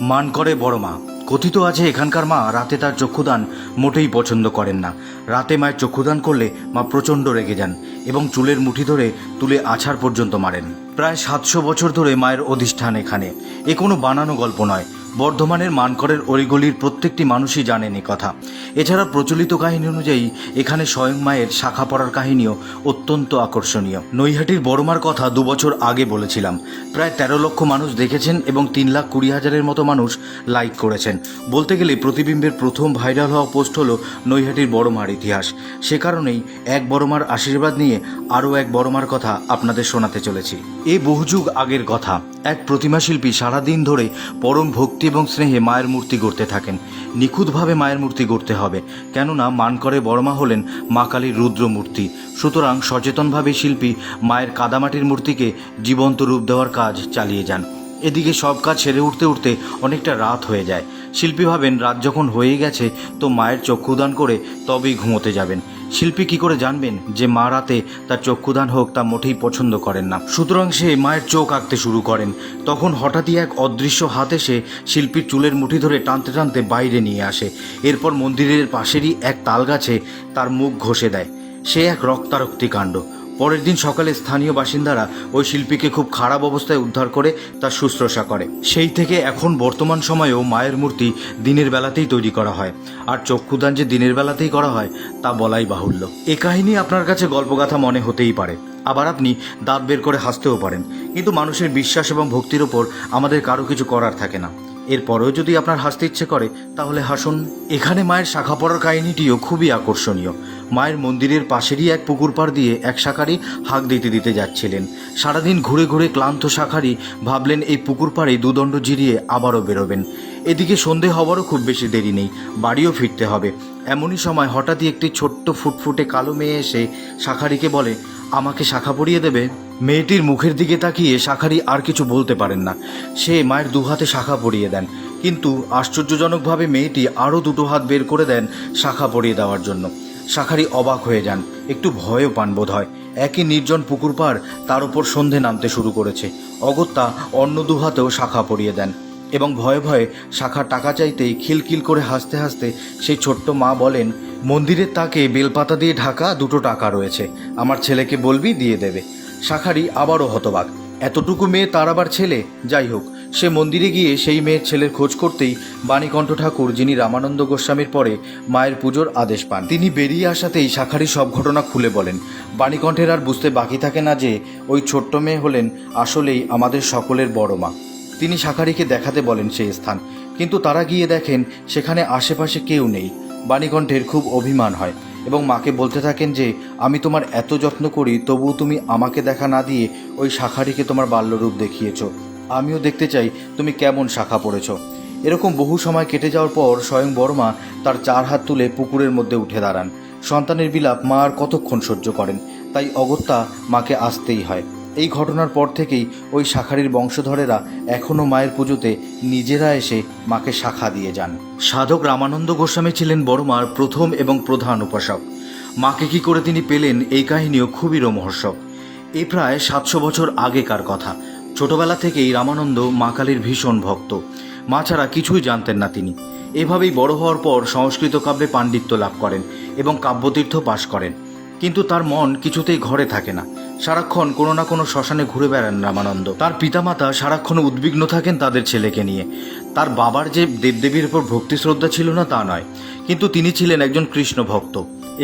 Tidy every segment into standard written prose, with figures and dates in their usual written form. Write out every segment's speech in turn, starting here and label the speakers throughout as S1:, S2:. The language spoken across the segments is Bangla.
S1: মানকরে বড় মা। কথিত আছে এখানকার মা রাতে তার চক্ষুদান মোটেই পছন্দ করেন না। রাতে মায়ের চক্ষুদান করলে মা প্রচণ্ড রেগে যান এবং চুলের মুঠি ধরে তুলে আছাড় পর্যন্ত মারেন। প্রায় 700 বছর ধরে মায়ের অধিষ্ঠান এখানে। এ কোনো বানানো গল্প নয়। বর্ধমানের মানকরের অলিগলির প্রত্যেকটি মানুষই জানেন এ কথা। এছাড়া প্রচলিত কাহিনী অনুযায়ী এখানে স্বয়ং মায়ের শাখা পড়ার কাহিনীও অত্যন্ত আকর্ষণীয়। নৈহাটির বড়মার কথা 2 বছর আগে বলেছিলাম। প্রায় 13 লক্ষ মানুষ দেখেছেন এবং 3,20,000-এর মতো মানুষ লাইক করেছেন। বলতে গেলে প্রতিবিম্বের প্রথম ভাইরাল হওয়া পোস্ট হলো নৈহাটির বড়মার ইতিহাস। সে কারণেই এক বড়মার আশীর্বাদ নিয়ে আরও এক বড়মার কথা আপনাদের শোনাতে চলেছি। এ বহুযুগ আগের কথা। এক প্রতিমা শিল্পী সারাদিন ধরে পরম ভক্তি এবং স্নেহে মায়ের মূর্তি গড়তে থাকেন। নিখুঁতভাবে মায়ের মূর্তি গড়তে হবে, কেননা মানকরে বড়মা হলেন মা কালীর রুদ্র মূর্তি। সুতরাং সচেতনভাবে শিল্পী মায়ের কাদামাটির মূর্তিকে জীবন্ত রূপ দেওয়ার কাজ চালিয়ে যান। এদিকে সব কাজ সেরে উঠতে উঠতে অনেকটা রাত হয়ে যায়। শিল্পী ভাবেন রাত যখন হয়ে গেছে তো মায়ের চক্ষুদান করে তবেই ঘুমোতে যাবেন। শিল্পী কি করে জানবেন যে মা রাতে তার চক্ষুদান হোক তা মোটেই পছন্দ করেন না। সুতরাং সে মায়ের চোখ আঁকতে শুরু করেন। তখন হঠাৎই এক অদৃশ্য হাত এসে শিল্পীর চুলের মুঠি ধরে টানতে টানতে বাইরে নিয়ে আসে। এরপর মন্দিরের পাশেরই এক তাল গাছে তার মুখ ঘষে দেয়। সে এক রক্তারক্তি কাণ্ড। পরের দিন সকালে স্থানীয় বাসিন্দারা ওই শিল্পীকে খুব খারাপ অবস্থায় উদ্ধার করে তার শুশ্রূষা করে। সেই থেকে এখন বর্তমান সময়েও মায়ের মূর্তি দিনের বেলাতেই তৈরি করা হয়। আর চক্ষুদান যে দিনের বেলাতেই করা হয় তা বলাই বাহুল্য। এ কাহিনী আপনার কাছে গল্পগাথা মনে হতেই পারে, আবার আপনি দাঁত বের করে হাসতেও পারেন, কিন্তু মানুষের বিশ্বাস এবং ভক্তির ওপর আমাদের কারো কিছু করার থাকে না। এরপরেও যদি আপনার হাসতে ইচ্ছে করে তাহলে হাসুন। এখানে মায়ের শাখা পড়ার কাহিনীটিও খুবই আকর্ষণীয়। মায়ের মন্দিরের পাশেরই এক পুকুর পাড় দিয়ে এক শাঁখারি হাঁক দিতে দিতে যাচ্ছিলেন। সারাদিন ঘুরে ঘুরে ক্লান্ত শাঁখারি ভাবলেন এই পুকুর পাড়ে দুদণ্ড জিরিয়ে আবারও বেরোবেন। এদিকে সন্ধে হওয়ারও খুব বেশি দেরি নেই, বাড়িও ফিরতে হবে। এমনই সময় হঠাৎই একটি ছোট্ট ফুটফুটে কালো মেয়ে এসে শাঁখারিকে বলে, আমাকে শাখা পরিয়ে দেবে? মেয়েটির মুখের দিকে তাকিয়ে শাঁখারি আর কিছু বলতে পারেন না। সে মায়ের 2 হাতে শাখা পরিয়ে দেন, কিন্তু আশ্চর্যজনকভাবে মেয়েটি আরও 2টো হাত বের করে দেন শাখা পরিয়ে দেওয়ার জন্য। শাঁখারি অবাক হয়ে যান, একটু ভয়ও পান বোধ হয়। একই নির্জন পুকুর পাড়, তার উপর সন্ধে নামতে শুরু করেছে। অগত্যা অন্য 2 হাতেও শাখা পরিয়ে দেন এবং ভয়ে ভয়ে শাখার টাকা চাইতেই খিলখিল করে হাসতে হাসতে সেই ছোট্ট মা বলেন, মন্দিরের তাকে বেলপাতা দিয়ে ঢাকা 2টো টাকা রয়েছে, আমার ছেলেকে বলবি দিয়ে দেবে। শাঁখারি আবারও হতবাক, এতটুকু মেয়ে তার আবার ছেলে? যাই হোক, সে মন্দিরে গিয়ে সেই মেয়ের ছেলের খোঁজ করতেই বাণীকণ্ঠ ঠাকুর, যিনি রামানন্দ গোস্বামীর পরে মায়ের পুজোর আদেশ পান, তিনি বেরিয়ে আসাতেই শাঁখারি সব ঘটনা খুলে বলেন। বাণীকণ্ঠের আর বুঝতে বাকি থাকে না যে ওই ছোট্ট মেয়ে হলেন আসলেই আমাদের সকলের বড় মা। তিনি শাঁখারিকে দেখাতে বলেন সেই স্থান, কিন্তু তারা গিয়ে দেখেন সেখানে আশেপাশে কেউ নেই। বাণীকণ্ঠের খুব অভিমান হয় এবং মাকে বলতে থাকেন যে আমি তোমার এত যত্ন করি, তবুও তুমি আমাকে দেখা না দিয়ে ওই শাঁখারিকে তোমার বাল্যরূপ দেখিয়েছ। আমিও দেখতে চাই তুমি কেমন শাখা পড়েছ। এরকম বহু সময় কেটে যাওয়ার পর স্বয়ং বড়মা তার 4 হাত তুলে পুকুরের মধ্যে উঠে দাঁড়ান। সন্তানের বিলাপ মা আর কতক্ষণ সহ্য করেন, তাই অগত্যা মাকে আসতেই হয়। এই ঘটনার পর থেকেই ওই শাঁখারির বংশধরেরা এখনও মায়ের পুজোতে নিজেরা এসে মাকে শাখা দিয়ে যান। সাধক রামানন্দ গোস্বামী ছিলেন বড়মার প্রথম এবং প্রধান উপাসক। মাকে কি করে তিনি পেলেন এই কাহিনীও খুবই রোমহর্ষক। এই প্রায় 700 বছর আগেকার কথা। ছোটবেলা থেকেই রামানন্দ মা কালীর ভীষণ ভক্ত। মা ছাড়া কিছুই জানতেন না তিনি। এভাবেই বড় হওয়ার পর সংস্কৃত কাব্যে পাণ্ডিত্য লাভ করেন এবং কাব্যতীর্থ পাশ করেন। কিন্তু তার মন কিছুতেই ঘরে থাকে না। সারাক্ষণ কোনো না কোনো শ্মশানে ঘুরে বেড়ান রামানন্দ। তার পিতামাতা সারাক্ষণ উদ্বিগ্ন থাকেন তাদের ছেলেকে নিয়ে। তার বাবার যে দেবদেবীর উপর ভক্তি শ্রদ্ধা ছিল না তা নয়, কিন্তু তিনি ছিলেন একজন কৃষ্ণ ভক্ত।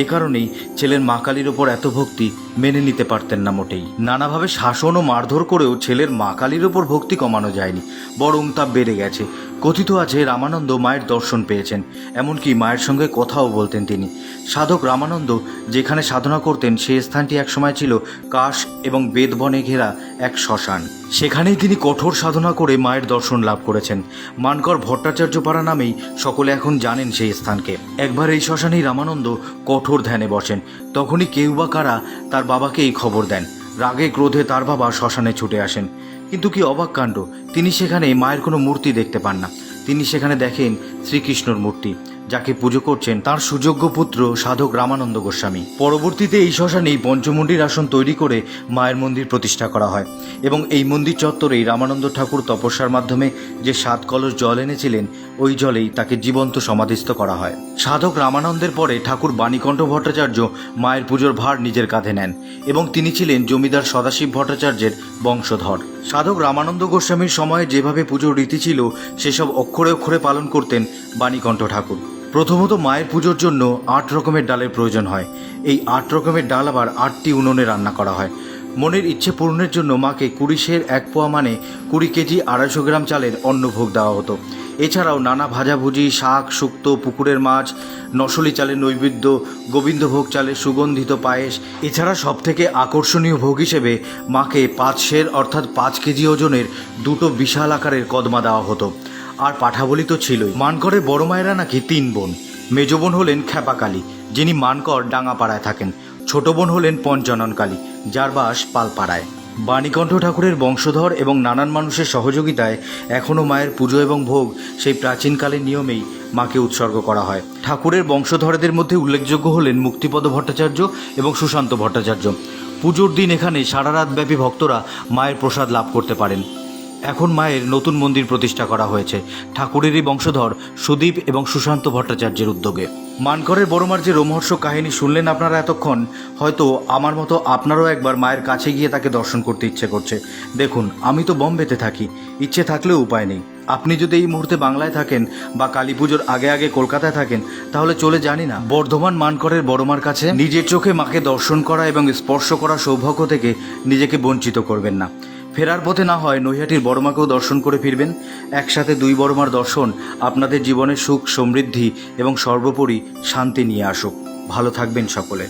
S1: এ কারণেই ছেলের মা কালীর ওপর এত ভক্তি মেনে নিতে পারতেন না মোটেই। নানাভাবে শাসন ও মারধর করেও ছেলের মা কালীর ওপর ভক্তি কমানো যায়নি, বরং তা বেড়ে গেছে। কথিত আছে রামানন্দ মায়ের দর্শন পেয়েছেন, এমনকি মায়ের সঙ্গে কথাও বলতেন তিনি। সাধক রামানন্দ যেখানে সাধনা করতেন সেই স্থানটি একসময় ছিল কাশ এবং বেদবনে ঘেরা এক শ্মশান। সেখানেই তিনি কঠোর সাধনা করে মায়ের দর্শন লাভ করেছেন। মানকর ভট্টাচার্য পাড়া নামেই সকলে এখন জানেন সেই স্থানকে। একবার এই শ্মশানেই রামানন্দ কঠোর ধ্যানে বসেন। তখনই কেউ বা কারা তার বাবাকে এই খবর দেন। রাগে ক্রোধে তার বাবা শ্মশানে ছুটে আসেন। কিন্তু কি অবাক কাণ্ড, তিনি সেখানে মায়ের কোনো মূর্তি দেখতে পান না। তিনি সেখানে দেখেন শ্রীকৃষ্ণর মূর্তি। যাকে পুজো করছেন তার সুযোগ্য পুত্র সাধক রামানন্দ গোস্বামী। পরবর্তীতে এই শ্মশানেই পঞ্চমুণ্ডির আসন তৈরি করে মায়ের মন্দির প্রতিষ্ঠা করা হয় এবং এই মন্দির চত্বরেই রামানন্দ ঠাকুর তপস্যার মাধ্যমে যে 7 কলস জল এনেছিলেন ওই জলেই তাকে জীবন্ত সমাধিস্থ করা হয়। সাধক রামানন্দের পরে ঠাকুর বাণীকণ্ঠ ভট্টাচার্য মায়ের পুজোর ভার নিজের কাঁধে নেন এবং তিনি ছিলেন জমিদার সদাশিব ভট্টাচার্যের বংশধর। সাধক রামানন্দ গোস্বামীর সময়ে যেভাবে পুজোর রীতি ছিল সেসব অক্ষরে অক্ষরে পালন করতেন বাণীকণ্ঠ ঠাকুর। প্রথমত মায়ের পুজোর জন্য 8 রকমের ডালের প্রয়োজন হয়। এই 8 রকমের ডাল আবার 8টি উনুনে রান্না করা হয়। মনের ইচ্ছে পূরণের জন্য মাকে 20 সের 1 পোয়া মানে 20 কেজি 250 গ্রাম চালের অন্নভোগ দেওয়া হতো। এছাড়াও নানা ভাজাভুজি, শাক, শুক্তো, পুকুরের মাছ, নশলি চালের নৈবেদ্য, গোবিন্দভোগ চালের সুগন্ধিত পায়েস, এছাড়া সবথেকে আকর্ষণীয় ভোগ হিসেবে মাকে 5 সের অর্থাৎ 5 কেজি ওজনের 2টো বিশাল আকারের কদমা দেওয়া হতো। আর পাঠাবলি তো ছিলই। মানকরের বড় মায়েরা নাকি 3 বোন। মেজ বোন হলেন খ্যাপাকালী, যিনি মানকর ডাঙ্গাপাড়ায় থাকেন। ছোট বোন হলেন পঞ্চানন কালী, যার বাস পালপাড়ায়। বাণীকণ্ঠ ঠাকুরের বংশধর এবং নানান মানুষের সহযোগিতায় এখনও মায়ের পুজো এবং ভোগ সেই প্রাচীনকালের নিয়মেই মাকে উৎসর্গ করা হয়। ঠাকুরের বংশধরদের মধ্যে উল্লেখযোগ্য হলেন মুক্তিপদ ভট্টাচার্য এবং সুশান্ত ভট্টাচার্য। পুজোর দিন এখানে সারা রাতব্যাপী ভক্তরা মায়ের প্রসাদ লাভ করতে পারেন। এখন মায়ের নতুন মন্দির প্রতিষ্ঠা করা হয়েছে ঠাকুরেরই বংশধর সুদীপ এবং সুশান্ত ভট্টাচার্যের উদ্যোগে। মানকরের বড়মার যে রোমহর্ষক কাহিনী শুনলেন আপনারা এতক্ষণ, হয়তো আমার মতো আপনারাও একবার মায়ের কাছে গিয়ে তাকে দর্শন করতে ইচ্ছে করছে। দেখুন, আমি তো বম্বেতে থাকি, ইচ্ছে থাকলেও উপায় নেই। আপনি যদি এই মুহূর্তে বাংলায় থাকেন বা কালী পুজোর আগে আগে কলকাতায় থাকেন, তাহলে চলে জানি না বর্ধমান মানকরের বড়মার কাছে নিজের চোখে মাকে দর্শন করা এবং স্পর্শ করা সৌভাগ্য থেকে নিজেকে বঞ্চিত করবেন না। ফেরার পথে না হয় নৈহাটির বড়মাকেও দর্শন করে ফিরবেন। একসাথে 2 বড়মার দর্শন আপনাদের জীবনে সুখ, সমৃদ্ধি এবং সর্বোপরি শান্তি নিয়ে আসুক। ভালো থাকবেন সকলে।